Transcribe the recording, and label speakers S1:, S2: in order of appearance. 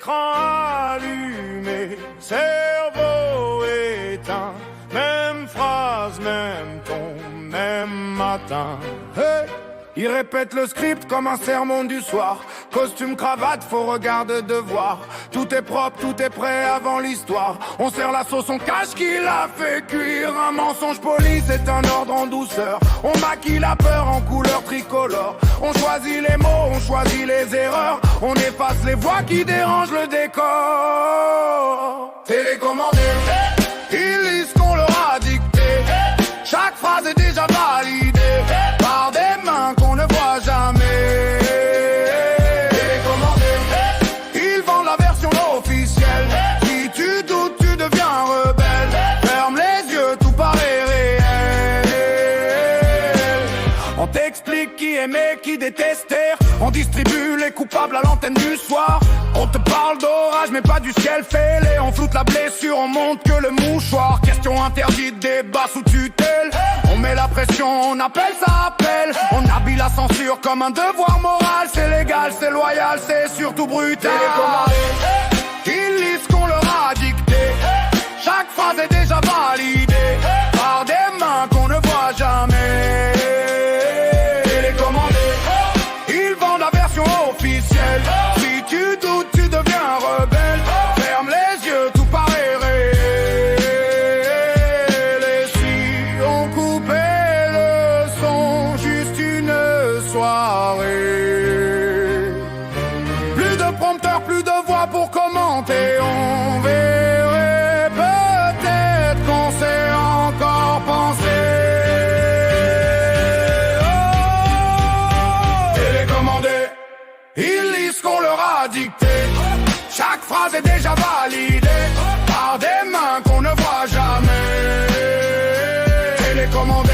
S1: Écran allumé, cerveau éteint, même phrase, même ton, même matin. Hey! Il répète le script comme un sermon du soir. Costume, cravate, faux regard de devoir. Tout est propre, tout est prêt avant l'histoire. On sert la sauce, on cache qu'il a fait cuire. Un mensonge poli, c'est un ordre en douceur. On maquille la peur en couleur tricolore. On choisit les mots, on choisit les erreurs. On efface les voix qui dérangent le décor. Télécommandé, ils lisent qu'on leur a dicté. Chaque phrase est déjà validée par des mains qu'on ne voit jamais. Télécommandé, ils vendent la version officielle. Si tu doutes, tu deviens rebelle. Ferme les yeux, tout paraît réel. On t'explique qui aimait, qui détestait. On distribue les coupables à l'antenne du soir. On te parle d'orage mais pas du ciel fêlé. On floute la blessure, on montre que le mouchoir. Question interdite, débat sous tutelle. On met la pression, on appelle ça appel. On habille la censure comme un devoir moral. C'est légal, c'est loyal, c'est surtout brutal. Ils lisent ce qu'on leur a dicté. Chaque phrase est déjà validée par des mains qu'on ne voit jamais. Télécommandé, ils vendent la version officielle. Si tu doutes, tu deviens rebelle. Ferme les yeux, tout paraît réel. Et si on coupait le son, juste une soirée. Plus de prompteurs, plus de voix pour commenter. On verrait peut-être qu'on s'est encore pensé. Ils lisent ce qu'on leur a dicté. Chaque phrase est déjà validée par des mains qu'on ne voit jamais. Télécommandé,